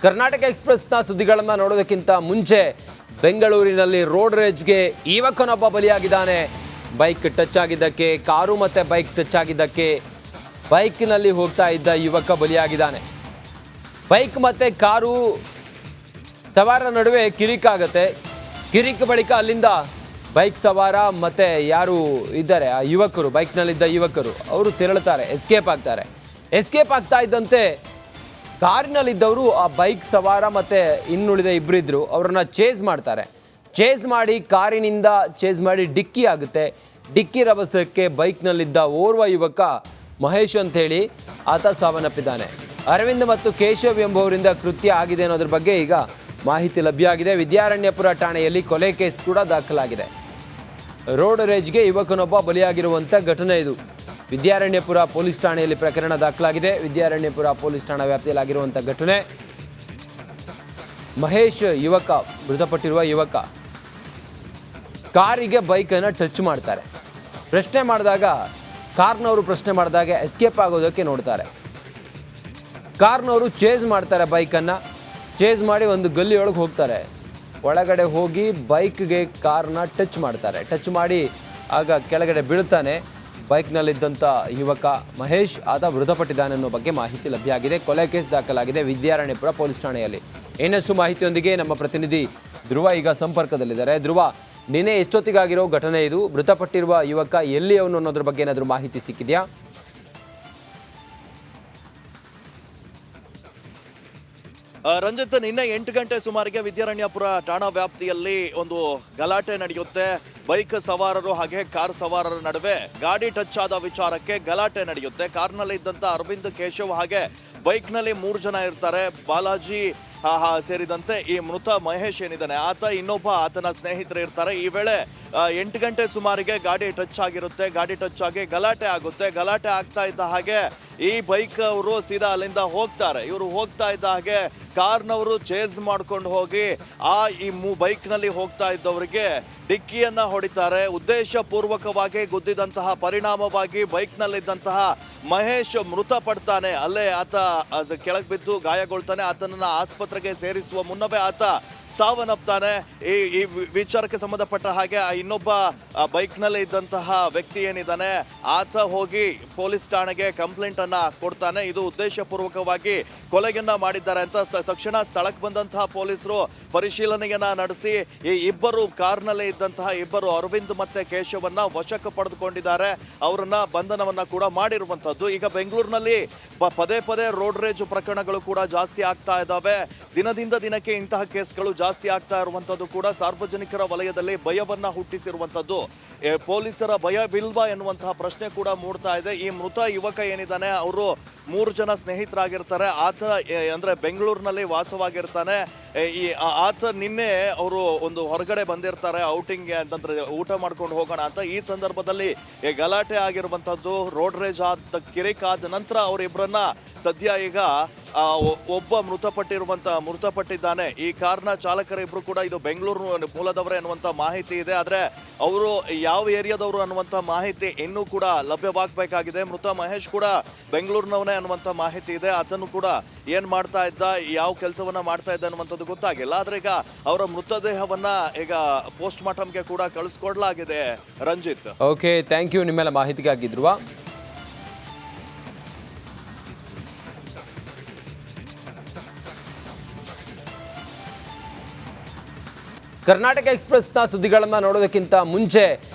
ಕರ್ನಾಟಕ ಎಕ್ಸ್‌ಪ್ರೆಸ್‌ನ ಸುದ್ದಿಗಳನ್ನು ನೋಡೋದಕ್ಕಿಂತ ಮುಂಚೆ ಬೆಂಗಳೂರಿನಲ್ಲಿ ರೋಡ್ ರೇಜ್ಗೆ ಯುವಕನೊಬ್ಬ ಬಲಿಯಾಗಿದ್ದಾನೆ. ಬೈಕ್ ಟಚ್ ಆಗಿದ್ದಕ್ಕೆ, ಕಾರು ಮತ್ತೆ ಬೈಕ್ ಟಚ್ ಆಗಿದ್ದಕ್ಕೆ ಬೈಕ್ನಲ್ಲಿ ಹೋಗ್ತಾ ಇದ್ದ ಯುವಕ ಬಲಿಯಾಗಿದ್ದಾನೆ. ಬೈಕ್ ಮತ್ತೆ ಕಾರು ಸವಾರರ ನಡುವೆ ಕಿರಿಕಾಗುತ್ತೆ. ಕಿರಿಕ್ ಬಳಿಕ ಅಲ್ಲಿಂದ ಬೈಕ್ ಸವಾರ ಮತ್ತೆ ಯಾರು ಇದ್ದಾರೆ ಆ ಯುವಕರು, ಬೈಕ್ನಲ್ಲಿದ್ದ ಯುವಕರು ಅವರು ತೆರಳುತ್ತಾರೆ, ಎಸ್ಕೇಪ್ ಆಗ್ತಾರೆ. ಎಸ್ಕೇಪ್ ಆಗ್ತಾ ಇದ್ದಂತೆ ಕಾರಿನಲ್ಲಿದ್ದವರು ಆ ಬೈಕ್ ಸವಾರ ಮತ್ತು ಇನ್ನುಳಿದ ಇಬ್ಬರಿದ್ರು ಅವರನ್ನು ಚೇಸ್ ಮಾಡ್ತಾರೆ. ಚೇಸ್ ಮಾಡಿ ಕಾರಿನಿಂದ ಚೇಸ್ ಮಾಡಿ ಡಿಕ್ಕಿ ಆಗುತ್ತೆ. ಡಿಕ್ಕಿ ರಭಸಕ್ಕೆ ಬೈಕ್ನಲ್ಲಿದ್ದ ಓರ್ವ ಯುವಕ ಮಹೇಶ್ ಅಂತೇಳಿ ಆತ ಸಾವನ್ನಪ್ಪಿದ್ದಾನೆ. ಅರವಿಂದ್ ಮತ್ತು ಕೇಶವ್ ಎಂಬುವರಿಂದ ಕೃತ್ಯ ಆಗಿದೆ ಅನ್ನೋದ್ರ ಬಗ್ಗೆ ಈಗ ಮಾಹಿತಿ ಲಭ್ಯ ಆಗಿದೆ. ವಿದ್ಯಾರಣ್ಯಪುರ ಠಾಣೆಯಲ್ಲಿ ಕೊಲೆ ಕೇಸ್ ಕೂಡ ದಾಖಲಾಗಿದೆ. ರೋಡ್ ರೇಜ್ಗೆ ಯುವಕನೊಬ್ಬ ಬಲಿಯಾಗಿರುವಂಥ ಘಟನೆ ಇದು. ವಿದ್ಯಾರಣ್ಯಪುರ ಪೊಲೀಸ್ ಠಾಣೆಯಲ್ಲಿ ಪ್ರಕರಣ ದಾಖಲಾಗಿದೆ. ವಿದ್ಯಾರಣ್ಯಪುರ ಪೊಲೀಸ್ ಠಾಣಾ ವ್ಯಾಪ್ತಿಯಲ್ಲಾಗಿರುವಂಥ ಘಟನೆ. ಮಹೇಶ್ ಯುವಕ, ಮೃತಪಟ್ಟಿರುವ ಯುವಕ ಕಾರಿಗೆ ಬೈಕನ್ನು ಟಚ್ ಮಾಡ್ತಾರೆ. ಕಾರ್ನವರು ಪ್ರಶ್ನೆ ಮಾಡಿದಾಗ ಎಸ್ಕೇಪ್ ಆಗೋದಕ್ಕೆ ನೋಡ್ತಾರೆ. ಕಾರ್ನವರು ಚೇಸ್ ಮಾಡ್ತಾರೆ, ಬೈಕನ್ನು ಚೇಸ್ ಮಾಡಿ ಒಂದು ಗಲ್ಲಿಯೊಳಗೆ ಹೋಗ್ತಾರೆ. ಒಳಗಡೆ ಹೋಗಿ ಬೈಕ್ಗೆ ಕಾರ್ನ ಟಚ್ ಮಾಡ್ತಾರೆ. ಟಚ್ ಮಾಡಿ ಆಗ ಕೆಳಗಡೆ ಬೀಳ್ತಾನೆ. ಬೈಕ್ನಲ್ಲಿದ್ದಂಥ ಯುವಕ ಮಹೇಶ್ ಆತ ಮೃತಪಟ್ಟಿದ್ದಾನೆ ಅನ್ನೋ ಬಗ್ಗೆ ಮಾಹಿತಿ ಲಭ್ಯ ಆಗಿದೆ. ಕೊಲೆ ಕೇಸ್ ದಾಖಲಾಗಿದೆ ವಿದ್ಯಾರಣ್ಯಪುರ ಪೊಲೀಸ್ ಠಾಣೆಯಲ್ಲಿ. ಇನ್ನಷ್ಟು ಮಾಹಿತಿಯೊಂದಿಗೆ ನಮ್ಮ ಪ್ರತಿನಿಧಿ ಧ್ರುವ ಈಗ ಸಂಪರ್ಕದಲ್ಲಿದ್ದಾರೆ. ಧ್ರುವ, ನಿನ್ನೆ ಎಷ್ಟೊತ್ತಿಗಾಗಿರೋ ಘಟನೆ ಇದು? ಮೃತಪಟ್ಟಿರುವ ಯುವಕ ಎಲ್ಲಿ ಅವನು ಅನ್ನೋದ್ರ ಬಗ್ಗೆ ಏನಾದರೂ ಮಾಹಿತಿ ಸಿಕ್ಕಿದೆಯಾ? ರಂಜಿತ್, ನಿನ್ನೆ 8 ಗಂಟೆ ಸುಮಾರಿಗೆ ವಿದ್ಯಾರಣ್ಯಪುರ ಠಾಣಾ ವ್ಯಾಪ್ತಿಯಲ್ಲಿ ಒಂದು ಗಲಾಟೆ ನಡೆಯುತ್ತೆ. ಬೈಕ್ ಸವಾರರು ಹಾಗೆ ಕಾರ್ ಸವಾರರ ನಡುವೆ ಗಾಡಿ ಟಚ್ ಆದ ವಿಚಾರಕ್ಕೆ ಗಲಾಟೆ ನಡೆಯುತ್ತೆ. ಕಾರ್ನಲ್ಲಿ ಇದ್ದಂತ ಅರವಿಂದ್, ಕೇಶವ್ ಹಾಗೆ ಬೈಕ್ನಲ್ಲಿ 3 ಜನ ಇರ್ತಾರೆ. ಬಾಲಾಜಿ ಸೇರಿದಂತೆ ಈ ಮೃತ ಮಹೇಶ್ ಏನಿದ್ದಾನೆ ಆತ, ಇನ್ನೊಬ್ಬ ಆತನ ಸ್ನೇಹಿತರು ಇರ್ತಾರೆ. ಈ ವೇಳೆ 8 ಗಂಟೆ ಸುಮಾರಿಗೆ ಗಾಡಿ ಟಚ್ ಆಗಿರುತ್ತೆ. ಗಾಡಿ ಟಚ್ ಆಗಿ ಗಲಾಟೆ ಆಗುತ್ತೆ. ಗಲಾಟೆ ಆಗ್ತಾ ಇದ್ದ ಹಾಗೆ ಈ ಬೈಕ್ ಅವರು ಸೀದಾ ಅಲ್ಲಿಂದ ಹೋಗ್ತಾರೆ. ಇವರು ಹೋಗ್ತಾ ಇದ್ದ ಹಾಗೆ ಕಾರ್ನವರು ಚೇಸ್ ಮಾಡ್ಕೊಂಡು ಹೋಗಿ ಈ ಬೈಕ್ನಲ್ಲಿ ಹೋಗ್ತಾ ಇದ್ದವರಿಗೆ ಡಿಕ್ಕಿಯನ್ನ ಹೊಡಿತಾರೆ. ಉದ್ದೇಶ ಪೂರ್ವಕವಾಗಿ ಗುದ್ದಿದಂತಹ ಪರಿಣಾಮವಾಗಿ ಬೈಕ್ನಲ್ಲಿದ್ದಂತಹ ಮಹೇಶ್ ಮೃತಪಡ್ತಾನೆ. ಅಲ್ಲೇ ಆತ ಕೆಳಗೆ ಬಿದ್ದು ಗಾಯಗೊಳ್ತಾನೆ. ಆತನನ್ನ ಆಸ್ಪತ್ರೆಗೆ ಸೇರಿಸುವ ಮುನ್ನವೇ ಆತ ಸಾವನ್ನಪ್ತಾನೆ. ಈ ವಿಚಾರಕ್ಕೆ ಸಂಬಂಧಪಟ್ಟ ಹಾಗೆ ಇನ್ನೊಬ್ಬ ಬೈಕ್ನಲ್ಲಿ ಇದ್ದಂತಹ ವ್ಯಕ್ತಿ ಏನಿದ್ದಾನೆ ಆತ ಹೋಗಿ ಪೊಲೀಸ್ ಠಾಣೆಗೆ ಕಂಪ್ಲೇಂಟ್ ಅನ್ನ ಕೊಡ್ತಾನೆ. ಇದು ಉದ್ದೇಶ ಪೂರ್ವಕವಾಗಿ ಕೊಲೆಯನ್ನ ಮಾಡಿದ್ದಾರೆ ಅಂತ ತಕ್ಷಣ ಸ್ಥಳಕ್ಕೆ ಬಂದಂತಹ ಪೊಲೀಸರು ಪರಿಶೀಲನೆಯನ್ನ ನಡೆಸಿ ಈ ಇಬ್ಬರು ಕಾರ್ನಲ್ಲೇ ಇದ್ದಂತಹ ಇಬ್ಬರು ಅರವಿಂದ್ ಮತ್ತೆ ಕೇಶವನ್ನ ವಶಕ್ಕೆ ಪಡೆದುಕೊಂಡಿದ್ದಾರೆ. ಅವರನ್ನ ಬಂಧನವನ್ನ ಕೂಡ ಮಾಡಿರುವಂತದ್ದು. ಈಗ ಬೆಂಗಳೂರಿನಲ್ಲಿ ಪದೇ ಪದೇ ರೋಡ್ ರೇಜ್ ಪ್ರಕರಣಗಳು ಕೂಡ ಜಾಸ್ತಿ ಆಗ್ತಾ ಇದ್ದಾವೆ. ದಿನದಿಂದ ದಿನಕ್ಕೆ ಇಂತಹ ಕೇಸ್ಗಳು ಜಾಸ್ತಿ ಆಗ್ತಾ ಇರುವಂತದ್ದು ಕೂಡ ಸಾರ್ವಜನಿಕರ ವಲಯದಲ್ಲಿ ಭಯವನ್ನ ಹುಟ್ಟಿಸಿರುವಂತದ್ದು. ಪೊಲೀಸರ ಭಯವಿಲ್ವಾ ಎನ್ನುವಂತಹ ಪ್ರಶ್ನೆ ಕೂಡ ಮೂಡ್ತಾ ಇದೆ. ಈ ಮೃತ ಯುವಕ ಏನಿದ್ದಾನೆ ಅವರು 3 ಜನ ಸ್ನೇಹಿತರಾಗಿರ್ತಾರೆ. ಆತ ಅಂದ್ರೆ ಬೆಂಗಳೂರಿನಲ್ಲಿ ವಾಸವಾಗಿರ್ತಾನೆ. ಆತ ನಿನ್ನೆ ಅವರು ಒಂದು ಹೊರಗಡೆ ಬಂದಿರ್ತಾರೆ ಔಟಿಂಗ್ಗೆ ಅಂತಂದ್ರೆ ಊಟ ಮಾಡ್ಕೊಂಡು ಹೋಗೋಣ ಅಂತ. ಈ ಸಂದರ್ಭದಲ್ಲಿ ಗಲಾಟೆ ಆಗಿರುವಂತದ್ದು. ರೋಡ್ ರೇಜ್ ಕಿರಿಕ್ ಆದ ನಂತರ ಅವರಿಬ್ಬರನ್ನ ಸದ್ಯ ಈಗ ಒಬ್ಬ ಮೃತಪಟ್ಟಿದ್ದಾನೆ. ಈ ಕಾರ್ನ ಚಾಲಕರಿಬ್ರು ಕೂಡ ಇದು ಬೆಂಗಳೂರು ಮೂಲದವರೇ ಅನ್ನುವಂಥ ಮಾಹಿತಿ ಇದೆ. ಆದರೆ ಅವರು ಯಾವ ಏರಿಯಾದವರು ಅನ್ನುವಂಥ ಮಾಹಿತಿ ಇನ್ನೂ ಕೂಡ ಲಭ್ಯವಾಗಬೇಕಾಗಿದೆ. ಮೃತ ಮಹೇಶ್ ಕೂಡ ಬೆಂಗಳೂರಿನವನೇ ಅನ್ನುವಂಥ ಮಾಹಿತಿ ಇದೆ. ಆತನು ಕೂಡ ಏನ್ ಮಾಡ್ತಾ ಇದ್ದ, ಯಾವ ಕೆಲಸವನ್ನ ಮಾಡ್ತಾ ಇದ್ದ ಅನ್ನುವಂಥದ್ದು ಗೊತ್ತಾಗಿಲ್ಲ. ಆದ್ರೆ ಈಗ ಅವರ ಮೃತದೇಹವನ್ನ ಈಗ ಪೋಸ್ಟ್ ಮಾರ್ಟಮ್ಗೆ ಕೂಡ ಕಳಿಸ್ಕೊಡ್ಲಾಗಿದೆ. ರಂಜಿತ್, ಓಕೆ, ಥ್ಯಾಂಕ್ ಯು ನಿಮ್ಮೆಲ್ಲ ಮಾಹಿತಿಗಾಗಿದ್ರು. ಕರ್ನಾಟಕ ಎಕ್ಸ್‌ಪ್ರೆಸ್‌ನ ಸುದ್ದಿಗಳನ್ನು ನೋಡೋದಕ್ಕಿಂತ ಮುಂಚೆ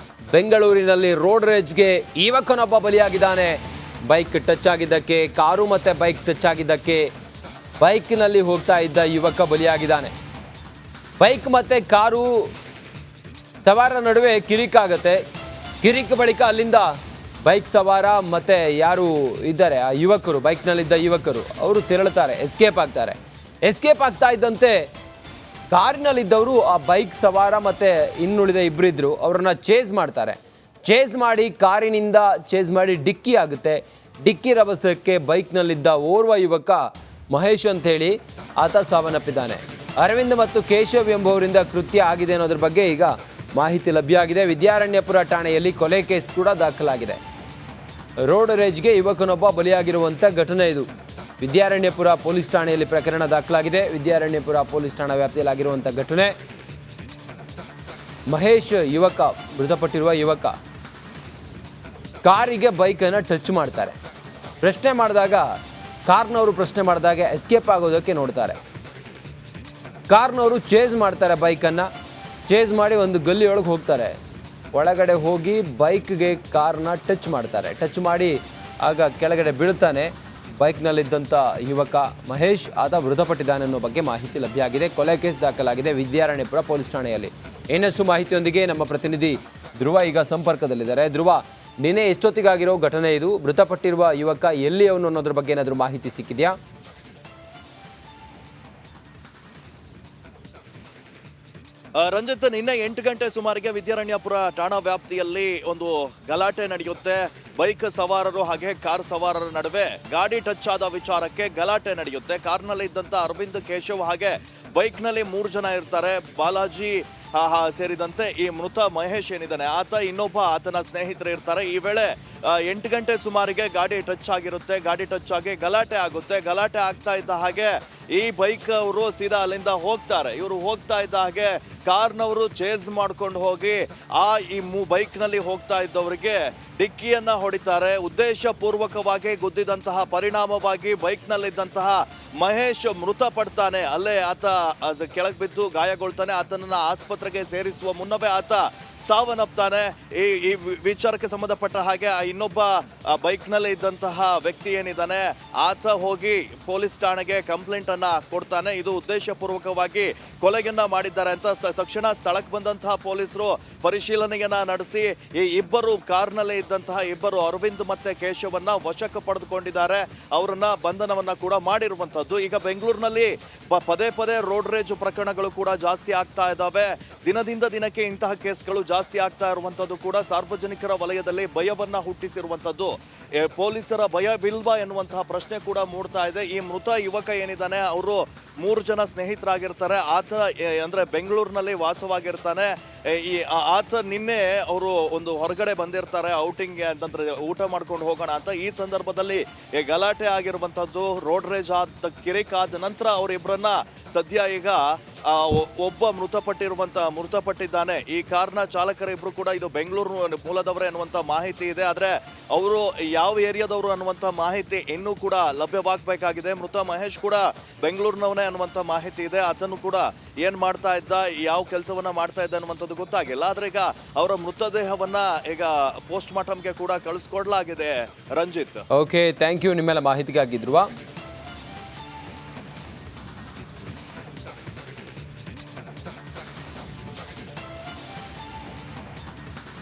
ಬೆಂಗಳೂರಿನಲ್ಲಿ ರೋಡ್ ರೇಜ್ಗೆ ಯುವಕನೊಬ್ಬ ಬಲಿಯಾಗಿದ್ದಾನೆ. ಬೈಕ್ ಟಚ್ ಆಗಿದ್ದಕ್ಕೆ, ಕಾರು ಮತ್ತು ಬೈಕ್ ಟಚ್ ಆಗಿದ್ದಕ್ಕೆ ಬೈಕ್ನಲ್ಲಿ ಹೋಗ್ತಾ ಇದ್ದ ಯುವಕ ಬಲಿಯಾಗಿದ್ದಾನೆ. ಬೈಕ್ ಮತ್ತು ಕಾರು ಸವಾರರ ನಡುವೆ ಕಿರಿಕಾಗುತ್ತೆ. ಕಿರಿಕ್ ಬಳಿಕ ಅಲ್ಲಿಂದ ಬೈಕ್ ಸವಾರ ಮತ್ತು ಯಾರು ಇದ್ದಾರೆ ಆ ಯುವಕರು, ಬೈಕ್ನಲ್ಲಿದ್ದ ಯುವಕರು ಅವರು ತೆರಳುತ್ತಾರೆ, ಎಸ್ಕೇಪ್ ಆಗ್ತಾರೆ. ಎಸ್ಕೇಪ್ ಆಗ್ತಾ ಇದ್ದಂತೆ ಕಾರಿನಲ್ಲಿದ್ದವರು ಆ ಬೈಕ್ ಸವಾರ ಮತ್ತು ಇನ್ನುಳಿದ ಇಬ್ಬರಿದ್ರು ಅವರನ್ನು ಚೇಸ್ ಮಾಡ್ತಾರೆ. ಚೇಸ್ ಮಾಡಿ ಕಾರಿನಿಂದ ಚೇಸ್ ಮಾಡಿ ಡಿಕ್ಕಿ ಆಗುತ್ತೆ. ಡಿಕ್ಕಿ ರಭಸಕ್ಕೆ ಬೈಕ್ನಲ್ಲಿದ್ದ ಓರ್ವ ಯುವಕ ಮಹೇಶ್ ಅಂತೇಳಿ ಆತ ಸಾವನ್ನಪ್ಪಿದ್ದಾನೆ. ಅರವಿಂದ್ ಮತ್ತು ಕೇಶವ್ ಎಂಬುವರಿಂದ ಕೃತ್ಯ ಆಗಿದೆ ಅನ್ನೋದ್ರ ಬಗ್ಗೆ ಈಗ ಮಾಹಿತಿ ಲಭ್ಯ ಆಗಿದೆ. ವಿದ್ಯಾರಣ್ಯಪುರ ಠಾಣೆಯಲ್ಲಿ ಕೊಲೆ ಕೇಸ್ ಕೂಡ ದಾಖಲಾಗಿದೆ. ರೋಡ್ ರೇಜ್ಗೆ ಯುವಕನೊಬ್ಬ ಬಲಿಯಾಗಿರುವಂಥ ಘಟನೆ ಇದು. ವಿದ್ಯಾರಣ್ಯಪುರ ಪೊಲೀಸ್ ಠಾಣೆಯಲ್ಲಿ ಪ್ರಕರಣ ದಾಖಲಾಗಿದೆ. ವಿದ್ಯಾರಣ್ಯಪುರ ಪೊಲೀಸ್ ಠಾಣಾ ವ್ಯಾಪ್ತಿಯಲ್ಲಿ ಆಗಿರುವಂಥ ಘಟನೆ. ಮಹೇಶ್ ಯುವಕ, ಮೃತಪಟ್ಟಿರುವ ಯುವಕ ಕಾರಿಗೆ ಬೈಕನ್ನು ಟಚ್ ಮಾಡ್ತಾರೆ. ಕಾರ್ನವರು ಪ್ರಶ್ನೆ ಮಾಡಿದಾಗ ಎಸ್ಕೇಪ್ ಆಗೋದಕ್ಕೆ ನೋಡ್ತಾರೆ. ಕಾರ್ನವರು ಚೇಸ್ ಮಾಡ್ತಾರೆ, ಬೈಕನ್ನು ಚೇಸ್ ಮಾಡಿ ಒಂದು ಗಲ್ಲಿಯೊಳಗೆ ಹೋಗ್ತಾರೆ. ಒಳಗಡೆ ಹೋಗಿ ಬೈಕ್ಗೆ ಕಾರ್ನ ಟಚ್ ಮಾಡ್ತಾರೆ. ಟಚ್ ಮಾಡಿ ಆಗ ಕೆಳಗಡೆ ಬೀಳ್ತಾನೆ. ಬೈಕ್ನಲ್ಲಿದ್ದಂಥ ಯುವಕ ಮಹೇಶ್, ಆತ ಮೃತಪಟ್ಟಿದ್ದಾನೆ ಅನ್ನೋ ಬಗ್ಗೆ ಮಾಹಿತಿ ಲಭ್ಯ ಆಗಿದೆ. ಕೊಲೆ ಕೇಸ್ ದಾಖಲಾಗಿದೆ ವಿದ್ಯಾರಣ್ಯಪುರ ಪೊಲೀಸ್ ಠಾಣೆಯಲ್ಲಿ. ಇನ್ನಷ್ಟು ಮಾಹಿತಿಯೊಂದಿಗೆ ನಮ್ಮ ಪ್ರತಿನಿಧಿ ಧ್ರುವ ಈಗ ಸಂಪರ್ಕದಲ್ಲಿದ್ದಾರೆ. ಧ್ರುವ, ನಿನ್ನೆ ಎಷ್ಟೊತ್ತಿಗಾಗಿರೋ ಘಟನೆ ಇದು? ಮೃತಪಟ್ಟಿರುವ ಯುವಕ ಎಲ್ಲಿಯವನು ಅನ್ನೋದ್ರ ಬಗ್ಗೆ ಏನಾದರೂ ಮಾಹಿತಿ ಸಿಕ್ಕಿದೆಯಾ? ರಂಜಿತ್, ನಿನ್ನೆ 8 ಗಂಟೆ ಸುಮಾರಿಗೆ ವಿದ್ಯಾರಣ್ಯಪುರ ಠಾಣಾ ವ್ಯಾಪ್ತಿಯಲ್ಲಿ ಒಂದು ಗಲಾಟೆ ನಡೆಯುತ್ತೆ. ಬೈಕ್ ಸವಾರರು ಹಾಗೆ ಕಾರ್ ಸವಾರರ ನಡುವೆ ಗಾಡಿ ಟಚ್ ಆದ ವಿಚಾರಕ್ಕೆ ಗಲಾಟೆ ನಡೆಯುತ್ತೆ. ಕಾರ್ನಲ್ಲಿ ಇದ್ದಂತ ಅರವಿಂದ್, ಕೇಶವ್ ಹಾಗೆ ಬೈಕ್ನಲ್ಲಿ 3 ಜನ ಇರ್ತಾರೆ. ಬಾಲಾಜಿ ಸೇರಿದಂತೆ ಈ ಮೃತ ಮಹೇಶ್ ಏನಿದ್ದಾನೆ ಆತ, ಇನ್ನೊಬ್ಬ ಆತನ ಸ್ನೇಹಿತರು ಇರ್ತಾರೆ. ಈ ವೇಳೆ 8 ಗಂಟೆ ಸುಮಾರಿಗೆ ಗಾಡಿ ಟಚ್ ಆಗಿರುತ್ತೆ. ಗಾಡಿ ಟಚ್ ಆಗಿ ಗಲಾಟೆ ಆಗುತ್ತೆ. ಗಲಾಟೆ ಆಗ್ತಾ ಇದ್ದ ಹಾಗೆ ಈ ಬೈಕ್ ಅವರು ಸೀದಾ ಅಲ್ಲಿಂದ ಹೋಗ್ತಾರೆ. ಇವರು ಹೋಗ್ತಾ ಇದ್ದ ಹಾಗೆ ಕಾರ್ನವರು ಚೇಸ್ ಮಾಡ್ಕೊಂಡು ಹೋಗಿ ಈ ಬೈಕ್ನಲ್ಲಿ ಹೋಗ್ತಾ ಇದ್ದವರಿಗೆ ಡಿಕ್ಕಿಯನ್ನ ಹೊಡಿತಾರೆ. ಉದ್ದೇಶ ಪೂರ್ವಕವಾಗಿ ಗುದ್ದಿದಂತಹ ಪರಿಣಾಮವಾಗಿ ಬೈಕ್ನಲ್ಲಿದ್ದಂತಹ ಮಹೇಶ್ ಮೃತಪಡ್ತಾನೆ. ಅಲ್ಲೇ ಆತ ಕೆಳಗೆ ಬಿದ್ದು ಗಾಯಗೊಳ್ತಾನೆ. ಆತನನ್ನ ಆಸ್ಪತ್ರೆಗೆ ಸೇರಿಸುವ ಮುನ್ನವೇ ಆತ ಸಾವನ್ನಪ್ತಾನೆ. ಈ ವಿಚಾರಕ್ಕೆ ಸಂಬಂಧಪಟ್ಟ ಹಾಗೆ ಇನ್ನೊಬ್ಬ ಬೈಕ್ನಲ್ಲಿ ಇದ್ದಂತಹ ವ್ಯಕ್ತಿ ಏನಿದ್ದಾನೆ ಆತ ಹೋಗಿ ಪೊಲೀಸ್ ಠಾಣೆಗೆ ಕಂಪ್ಲೇಂಟ್ ಅನ್ನ ಕೊಡ್ತಾನೆ. ಇದು ಉದ್ದೇಶಪೂರ್ವಕವಾಗಿ ಕೊಲೆಯನ್ನ ಮಾಡಿದ್ದಾರೆ ಅಂತ ತಕ್ಷಣ ಸ್ಥಳಕ್ಕೆ ಬಂದಂತಹ ಪೊಲೀಸರು ಪರಿಶೀಲನೆಯನ್ನ ನಡೆಸಿ ಈ ಇಬ್ಬರು ಕಾರ್ನಲ್ಲಿ ಇದ್ದಂತಹ ಇಬ್ಬರು ಅರವಿಂದ್ ಮತ್ತೆ ಕೇಶವನ್ನ ವಶಕ್ಕೆ ಪಡೆದುಕೊಂಡಿದ್ದಾರೆ. ಅವರನ್ನ ಬಂಧನವನ್ನ ಕೂಡ ಮಾಡಿರುವಂತದ್ದು. ಈಗ ಬೆಂಗಳೂರಿನಲ್ಲಿ ಪದೇ ಪದೇ ರೋಡ್ ರೇಜ್ ಪ್ರಕರಣಗಳು ಕೂಡ ಜಾಸ್ತಿ ಆಗ್ತಾ ಇದ್ದಾವೆ. ದಿನದಿಂದ ದಿನಕ್ಕೆ ಇಂತಹ ಕೇಸ್ಗಳು ಜಾಸ್ತಿ ಆಗ್ತಾ ಇರುವಂತದ್ದು ಕೂಡ ಸಾರ್ವಜನಿಕರ ವಲಯದಲ್ಲಿ ಭಯವನ್ನ ಹುಟ್ಟಿಸಿರುವಂತದ್ದು. ಪೊಲೀಸರ ಭಯವಿಲ್ವಾ ಎನ್ನುವಂತಹ ಪ್ರಶ್ನೆ ಕೂಡ ಮೂಡ್ತಾ ಇದೆ. ಈ ಮೃತ ಯುವಕ ಏನಿದ್ದಾನೆ ಅವರು 3 ಜನ ಸ್ನೇಹಿತರಾಗಿರ್ತಾರೆ. ಆತ ಅಂದ್ರೆ ಬೆಂಗಳೂರಿನಲ್ಲಿ ವಾಸವಾಗಿರ್ತಾನೆ. ಆತ ನಿನ್ನೆ ಅವರು ಒಂದು ಹೊರಗಡೆ ಬಂದಿರ್ತಾರೆ ಔಟಿಂಗ್ ಅಂತಂದ್ರೆ ಊಟ ಮಾಡ್ಕೊಂಡು ಹೋಗೋಣ ಅಂತ. ಈ ಸಂದರ್ಭದಲ್ಲಿ ಗಲಾಟೆ ಆಗಿರುವಂತದ್ದು. ರೋಡ್ ರೇಜ್ ಕಿರಿಕಾದ ನಂತರ ಅವರಿಬ್ಬರನ್ನ ಸದ್ಯ ಈಗ ಒಬ್ಬ ಮೃತಪಟ್ಟಿದ್ದಾನೆ. ಈ ಕಾರ್ನ ಚಾಲಕರಿಬ್ರು ಕೂಡ ಇದು ಬೆಂಗಳೂರು ಮೂಲದವರೇ ಅನ್ನುವಂತ ಮಾಹಿತಿ ಇದೆ. ಆದ್ರೆ ಅವರು ಯಾವ ಏರಿಯಾದವರು ಅನ್ನುವಂತ ಮಾಹಿತಿ ಇನ್ನೂ ಕೂಡ ಲಭ್ಯವಾಗಬೇಕಾಗಿದೆ. ಮೃತ ಮಹೇಶ್ ಕೂಡ ಬೆಂಗಳೂರಿನವನೇ ಅನ್ನುವಂತ ಮಾಹಿತಿ ಇದೆ. ಆತನು ಕೂಡ ಏನ್ ಮಾಡ್ತಾ ಇದ್ದ, ಯಾವ ಕೆಲಸವನ್ನ ಮಾಡ್ತಾ ಇದ್ದ ಅನ್ನುವಂಥದ್ದು ಗೊತ್ತಾಗಿಲ್ಲ. ಆದ್ರೆ ಈಗ ಅವರ ಮೃತದೇಹವನ್ನ ಈಗ ಪೋಸ್ಟ್ ಮಾರ್ಟಮ್ಗೆ ಕೂಡ ಕಳಿಸ್ಕೊಡ್ಲಾಗಿದೆ. ರಂಜಿತ್, ಓಕೆ, ಥ್ಯಾಂಕ್ ಯು ನಿಮ್ಮೆಲ್ಲ ಮಾಹಿತಿಗಾಗಿದ್ರುವ.